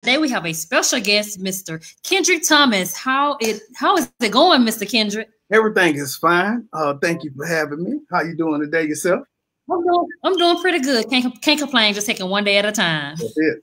today we have a special guest, Mr. Kendrick Thomas. How is it going, Mr. Kendrick? Everything is fine. Thank you for having me. How you doing today yourself? I'm doing pretty good. Can't complain. Just taking one day at a time. That's it.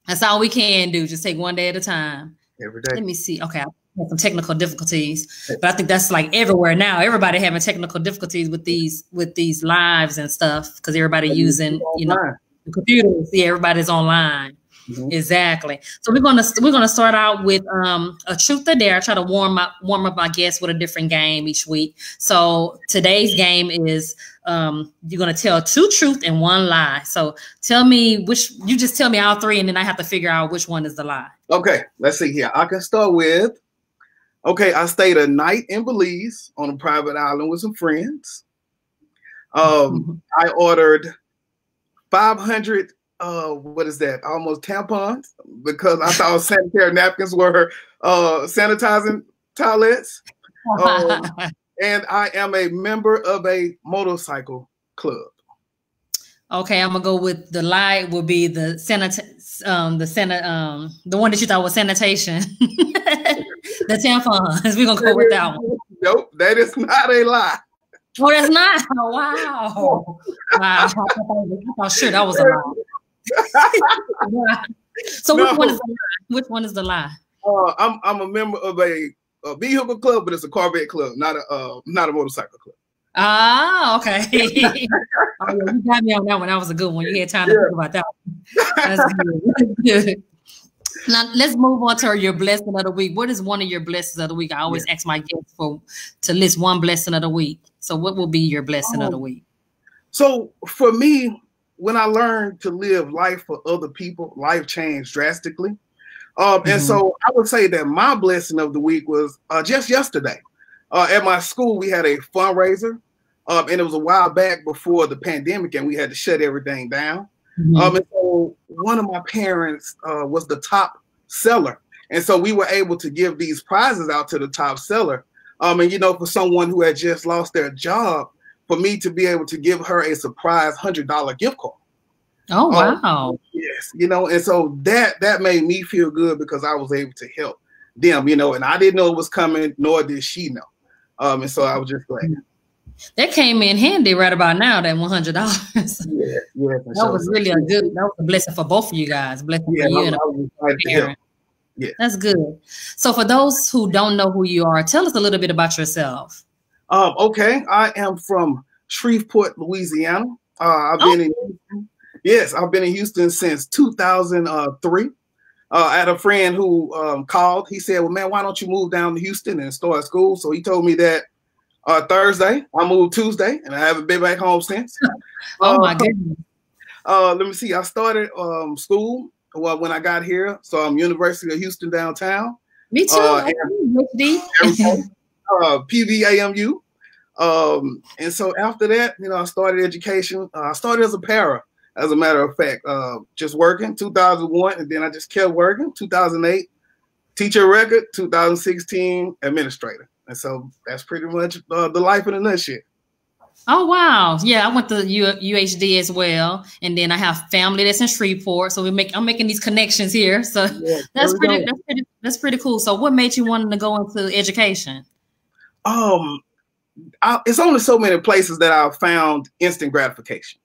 That's all we can do. Just take one day at a time. Every day. Let me see. Okay, I have some technical difficulties, but I think that's like everywhere now. Everybody having technical difficulties with these lives and stuff because everybody using the computers. Yeah, everybody's online. Mm-hmm. Exactly. So we're gonna start out with a truth or dare. I try to warm up my guests with a different game each week. So today's game is you're gonna tell 2 truths and 1 lie. So tell me you just tell me all 3, and then I have to figure out which one is the lie. Okay, let's see here. I can start with, okay, I stayed a night in Belize on a private island with some friends. I ordered 500 what is that? Almost tampons, because I thought sanitary napkins were sanitizing toilets. And I am a member of a motorcycle club. Okay, I'm gonna go with the lie. Will be the one that you thought was sanitation. The tampons. We're gonna go with that one. Nope, that is not a lie. Oh, that's not. Oh, wow. Wow. I thought sure that was a lie. So no. Which one is the lie? I'm a member of a vehicle club, but it's a Corvette club, not a motorcycle club. Ah, okay. Oh, yeah, you got me on that one. That was a good one. You had time to think about that one. That's good. That's good. Now let's move on to your blessing of the week. What is one of your blessings of the week? I always ask my guests to list one blessing of the week. So what will be your blessing of the week? So for me, when I learned to live life for other people, life changed drastically. And so I would say that my blessing of the week was just yesterday. At my school, we had a fundraiser, and it was a while back before the pandemic, and we had to shut everything down. And so one of my parents was the top seller. And so we were able to give these prizes out to the top seller. And, you know, for someone who had just lost their job, for me to be able to give her a surprise $100 gift card. Oh, wow. Yes. You know, and so that made me feel good because I was able to help them, you know, and I didn't know it was coming, nor did she know. And so I was just glad. That came in handy right about now, that $100. Yeah, that was really that was a blessing for both of you guys. Blessing for you and a parent. Yeah. That's good. So for those who don't know who you are, tell us a little bit about yourself. Okay, I am from Shreveport, Louisiana. I've been in Houston. Yes, I've been in Houston since 2003. I had a friend who called. He said, well, man, why don't you move down to Houston and start school? So he told me that Thursday. I moved Tuesday, and I haven't been back home since. Oh, my goodness. Let me see. I started school when I got here. So I'm University of Houston downtown. Me too. PVAMU. And so after that, you know, I started education. I started as a para, as a matter of fact, just working 2001. And then I just kept working 2008, teacher record, 2016, administrator. And so that's pretty much the life in a nutshell. Oh, wow. Yeah, I went to UHD as well. And then I have family that's in Shreveport. So I'm making these connections here. So yeah, that's pretty cool. So what made you want to go into education? It's only so many places that I've found instant gratification.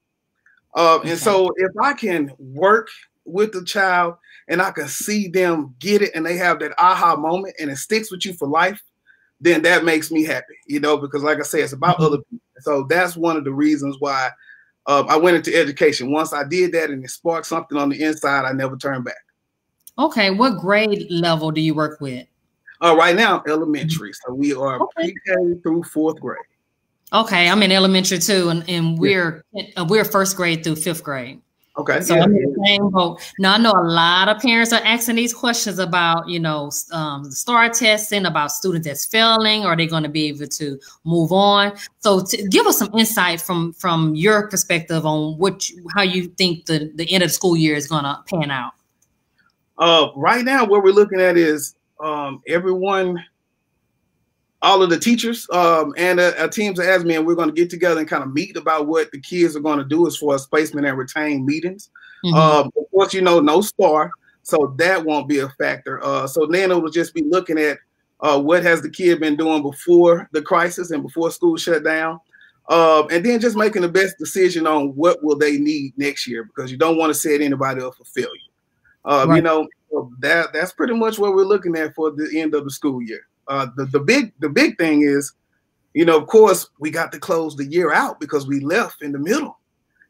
And so if I can work with the child and I can see them get it and they have that aha moment and it sticks with you for life, then that makes me happy, you know, because like I say, it's about other people. So that's one of the reasons why I went into education. Once I did that and it sparked something on the inside, I never turned back. Okay. What grade level do you work with? Right now, elementary. So we are pre-K through 4th grade. Okay, I'm in elementary too, and we're first grade through 5th grade. Okay. So I'm in the same boat. Now I know a lot of parents are asking these questions about, you know, STAR testing, about students that's failing. Are they going to be able to move on? So give us some insight from your perspective on how you think the end of the school year is going to pan out. Right now, what we're looking at is everyone, all of the teachers and our teams are asking me, and we're going to get together and kind of meet about what the kids are going to do as far as placement and retain meetings. Of course, you know, no STAR, So that won't be a factor. So then it will just be looking at what has the kid been doing before the crisis and before school shut down. And then just making the best decision on what will they need next year, because you don't want to set anybody up for failure. Right. You know, that's pretty much what we're looking at for the end of the school year. The big thing is, you know, of course, we got to close the year out because we left in the middle.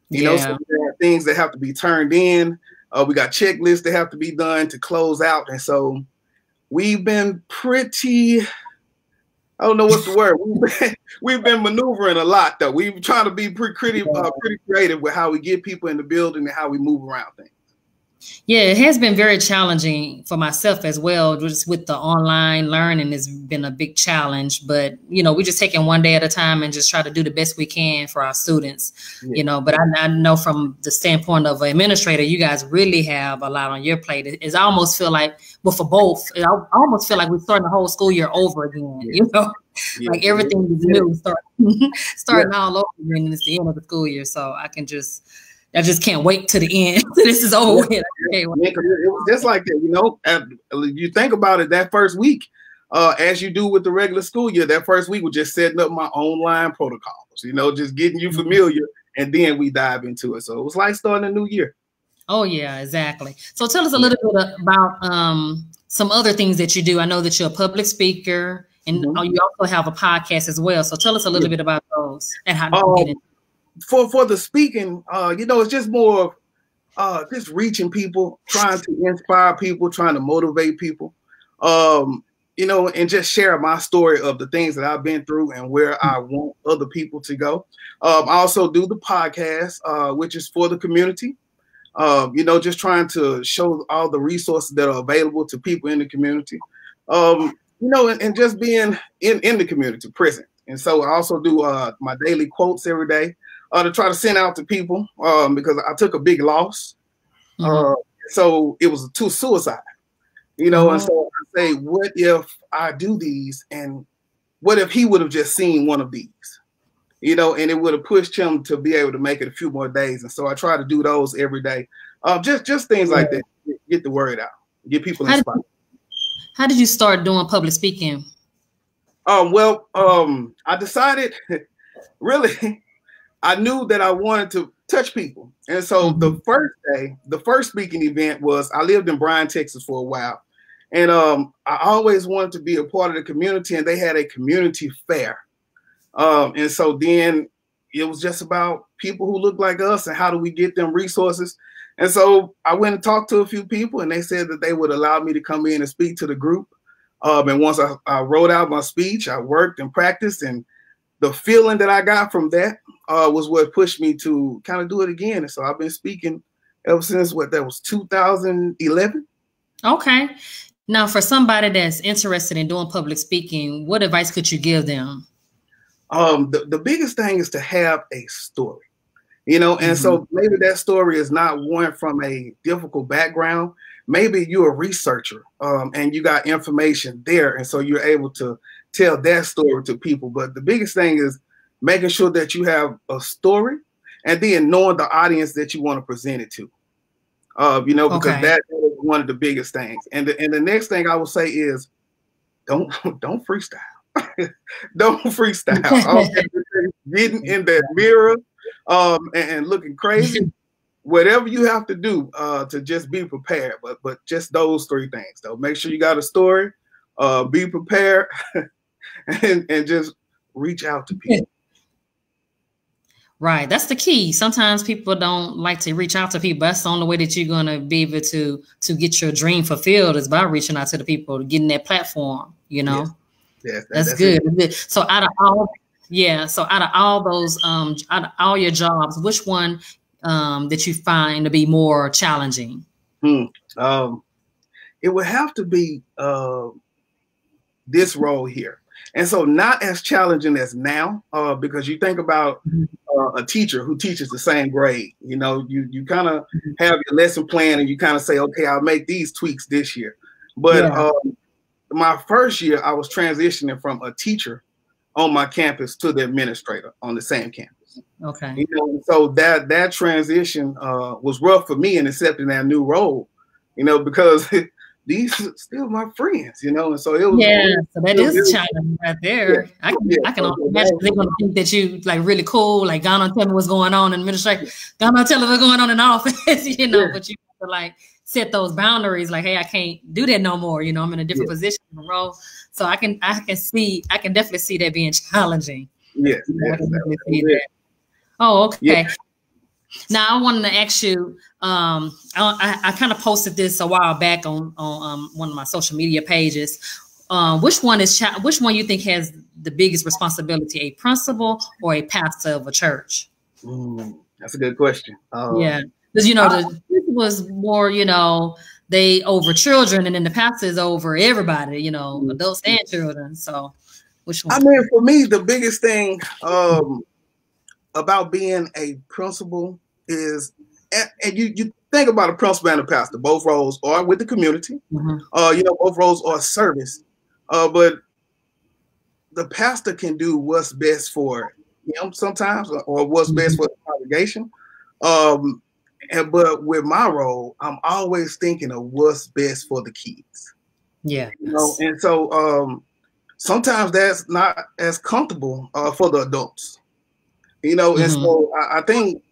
You know, so there are things that have to be turned in. We got checklists that have to be done to close out. And so we've been pretty, I don't know what's the word. We've been maneuvering a lot, though. We've trying to be pretty creative with how we get people in the building and how we move around things. Yeah, it has been very challenging for myself as well. Just with the online learning has been a big challenge. But, you know, we're just taking one day at a time and just try to do the best we can for our students, you know. But I know from the standpoint of an administrator, you guys really have a lot on your plate. It's almost feel like, well, for both, I almost feel like we're starting the whole school year over again, you know. Like everything is new, starting all over again, and it's the end of the school year. So I just can't wait to the end. This is over with. It was just like that, you know. You think about it, that first week, as you do with the regular school year, that first week was just setting up my online protocols, you know, just getting you familiar, and then we dive into it. So it was like starting a new year. Oh, yeah, exactly. So tell us a little bit about some other things that you do. I know that you're a public speaker, and you also have a podcast as well. So tell us a little bit about those and how you get in. For the speaking, you know, it's just more just reaching people, trying to inspire people, trying to motivate people, you know, and just share my story of the things that I've been through and where I want other people to go. I also do the podcast, which is for the community, you know, just trying to show all the resources that are available to people in the community, you know, and just being in the community present. And so I also do my daily quotes every day. To try to send out to people because I took a big loss. So it was to suicide, you know, and so I say, what if I do these, and what if he would have just seen one of these, you know, and it would have pushed him to be able to make it a few more days. And so I try to do those every day. Just things like that, get the word out, get people inspired. How did you start doing public speaking? Well, I decided really, I knew that I wanted to touch people. And so the first speaking event was, I lived in Bryan, Texas for a while. And I always wanted to be a part of the community, and they had a community fair. And so then it was just about people who look like us and how do we get them resources. And so I went and talked to a few people, and they said that they would allow me to come in and speak to the group. And once I wrote out my speech, I worked and practiced, and the feeling that I got from that was what pushed me to kind of do it again. And so I've been speaking ever since, that was 2011. Okay. Now, for somebody that's interested in doing public speaking, what advice could you give them? The biggest thing is to have a story, you know, and so maybe that story is not one from a difficult background. Maybe you're a researcher and you got information there, and so you're able to tell that story to people. But the biggest thing is making sure that you have a story, and then knowing the audience that you want to present it to, you know, because that is one of the biggest things. And the next thing I will say is don't freestyle. Don't freestyle. Getting in that mirror and looking crazy. Whatever you have to do to just be prepared. But just those three things, though. Make sure you got a story, be prepared, and just reach out to people. Right. That's the key. Sometimes people don't like to reach out to people. That's the only way that you're going to be able to get your dream fulfilled, is by reaching out to the people, getting that platform, you know. Yes. That's good. It. So out of all those, out of all your jobs, which one that you find to be more challenging? It would have to be this role here. And so not as challenging as now, because you think about a teacher who teaches the same grade. You know, you kind of have your lesson plan, and you kind of say, okay, I'll make these tweaks this year. But my first year, I was transitioning from a teacher on my campus to the administrator on the same campus. Okay. You know, so that transition was rough for me in accepting that new role. because these are still my friends, and so it was. Yeah, so that is a challenge right there. Yeah, I can only imagine they're gonna think that you like really cool, like gonna tell me what's going on in administration, gonna tell me what's going on in the office, but you have to like set those boundaries, like, hey, I can't do that no more. I'm in a different position in the role. So I can definitely see that being challenging. Yeah. I can definitely see that. Oh, okay. Yeah. Now I wanted to ask you. I kind of posted this a while back on one of my social media pages. Which one you think has the biggest responsibility, a principal or a pastor of a church? That's a good question. Yeah, because the principal is more, they over children, and then the pastor is over everybody, adults and children. So, which one? I mean, for me, the biggest thing about being a principal is, and you think about a principal and a pastor, both roles are with the community. Both roles are service, but the pastor can do what's best for him sometimes, or what's best for the congregation. But with my role, I'm always thinking of what's best for the kids. Yeah, and so sometimes that's not as comfortable for the adults. And so I think.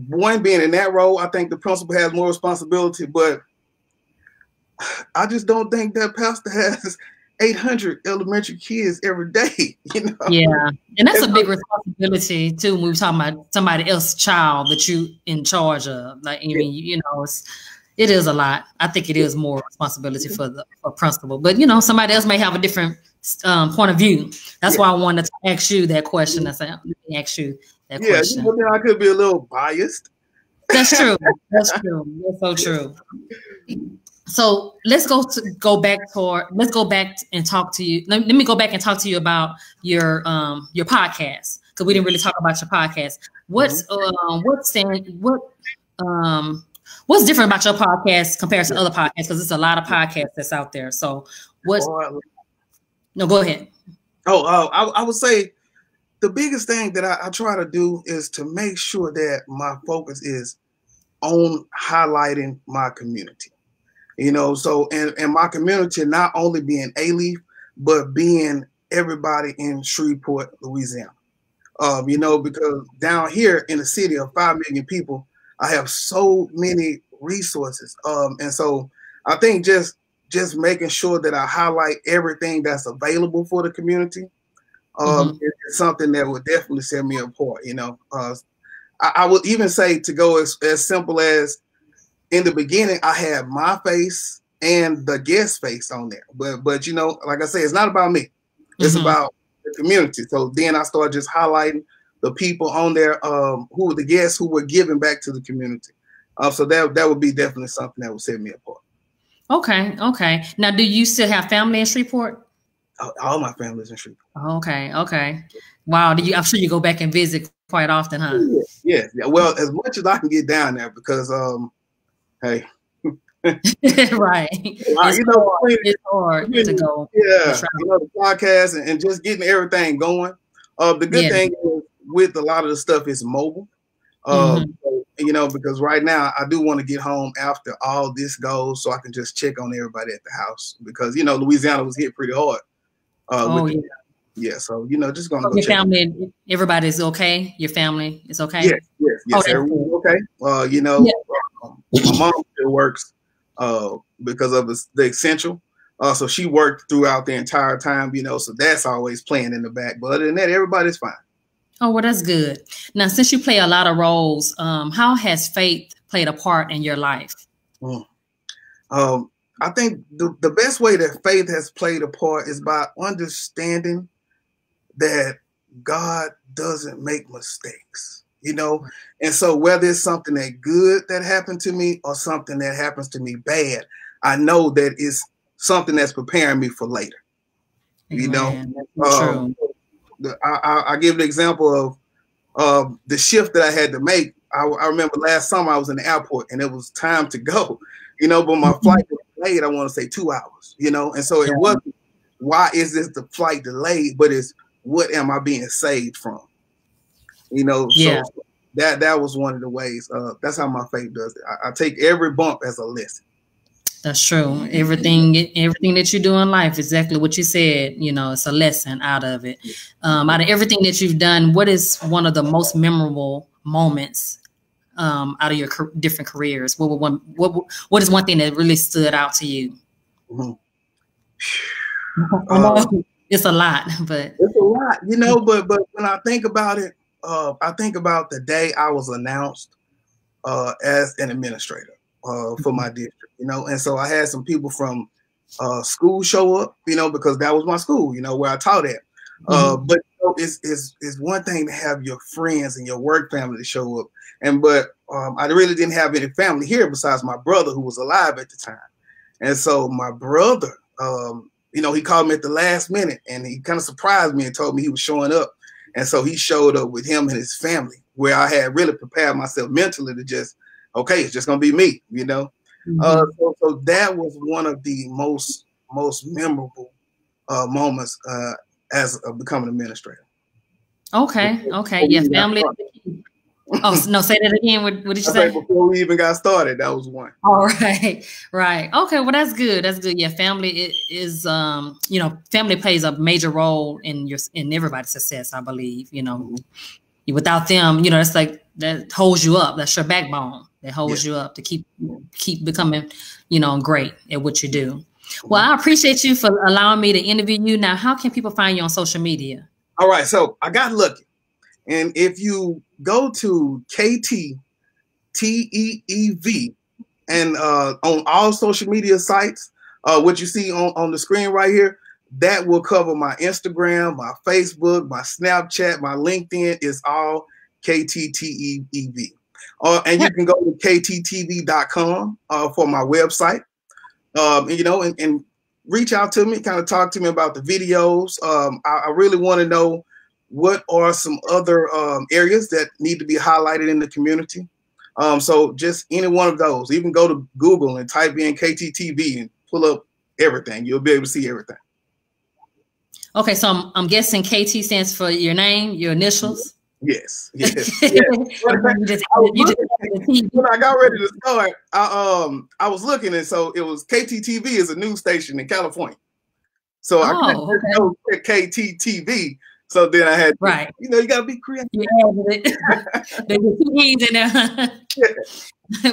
One, being in that role, I think the principal has more responsibility, but I just don't think that pastor has 800 elementary kids every day. Yeah, and that's a big responsibility too. When we're talking about somebody else's child that you in charge of, like, it is a lot. I think it is more responsibility for principal, but somebody else may have a different point of view. That's why I wanted to ask you that question. I said, let me ask you that question. I could be a little biased. That's true. That's true. That's so true. So let's go back and talk to you. Let me go back and talk to you about your podcast, because we didn't really talk about your podcast. What's different about your podcast compared to other podcasts? Because there's a lot of podcasts that's out there. So no, go ahead. I would say the biggest thing that I try to do is to make sure that my focus is on highlighting my community. So and my community not only being A-Leaf, but being everybody in Shreveport, Louisiana. Because down here in the city of 5 million people, I have so many resources. And so I think just making sure that I highlight everything that's available for the community is something that would definitely set me apart. I would even say to go as simple as, in the beginning, I had my face and the guest face on there. But like I say, it's not about me. It's about the community. So then I started just highlighting the people on there who were the guests who were giving back to the community. So that would be definitely something that would set me apart. Okay. Now, do you still have family in Shreveport? All my family's in Shreveport. Okay. Wow. I'm sure you go back and visit quite often, huh? Yeah. Well, as much as I can get down there, because hey. Right. It's hard to go. Yeah. The podcast and just getting everything going. The good thing is, with a lot of the stuff, is mobile. Because right now I do want to get home after all this goes, so I can just check on everybody at the house, because Louisiana was hit pretty hard. So just gonna go your check. Family, everybody's okay. Your family is okay. Yes, everyone's okay. My mom still works because of the essential. So she worked throughout the entire time. So that's always playing in the back. But other than that, everybody's fine. Oh, well, that's good. Now, since you play a lot of roles, how has faith played a part in your life? I think the best way that faith has played a part is by understanding that God doesn't make mistakes, And so whether it's something that good that happened to me or something that happens to me bad, I know that it's something that's preparing me for later. True. I give the example of the shift that I had to make. I remember last summer I was in the airport and it was time to go, but my flight was delayed, I want to say 2 hours, and so it wasn't, why is this the flight delayed, but it's, what am I being saved from? So that was one of the ways. That's how my faith does it. I take every bump as a lesson. That's true. Everything that you do in life, exactly what you said, you know, it's a lesson out of it. Out of everything that you've done, what is one of the most memorable moments out of your different careers? What is one thing that really stood out to you? Mm-hmm. I know it's a lot, but it's a lot, you know. But when I think about it, I think about the day I was announced as an administrator for my district, you know. And so I had some people from school show up, you know, because that was my school, you know, where I taught at. But you know, it's one thing to have your friends and your work family to show up, but I really didn't have any family here besides my brother, who was alive at the time. And so my brother, you know, he called me at the last minute, and he kind of surprised me and told me he was showing up. And so he showed up with him and his family, where I had really prepared myself mentally to just, okay, it's just gonna be me, you know. So that was one of the most memorable moments as becoming an administrator. Okay, yeah, family. Oh no, say that again. What did you say? Before we even got started, that was one. All right, right. Okay, well that's good. That's good. Yeah, family is you know, family plays a major role in everybody's success, I believe. You know, without them, you know, it's like that holds you up. That's your backbone. That holds you up to keep becoming, you know, great at what you do. Well, I appreciate you for allowing me to interview you. Now, how can people find you on social media? All right, so I got lucky. And if you go to TeeV and on all social media sites, what you see on the screen right here, that will cover my Instagram, my Facebook, my Snapchat, my LinkedIn is all KTTEV. And you can go to kttv.com for my website, you know, and reach out to me, kind of talk to me about the videos. I really want to know what are some other areas that need to be highlighted in the community. So just any one of those, even go to Google and type in KTTV and pull up everything. You'll be able to see everything. Okay, so I'm guessing KT stands for your name, your initials. Yes. When I got ready to start, I was looking, and so it was KTTV is a news station in California. So I couldn't know KTTV. So then I had, you know, you gotta be creative. You added it. There's 2 E's in there.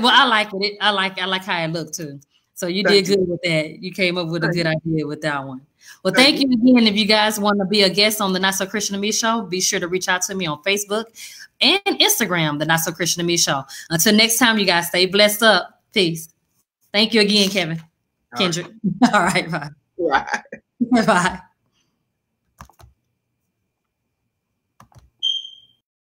Well, I like it. I like how it looked too. So you did good with that. You came up with a good idea with that one. Well, thank you again. If you guys want to be a guest on the Not So Christian to Me show, be sure to reach out to me on Facebook and Instagram, the Not So Christian to Me show. Until next time, you guys stay blessed up. Peace. Thank you again, Kevin. Kendrick. All right, bye. Bye. Bye.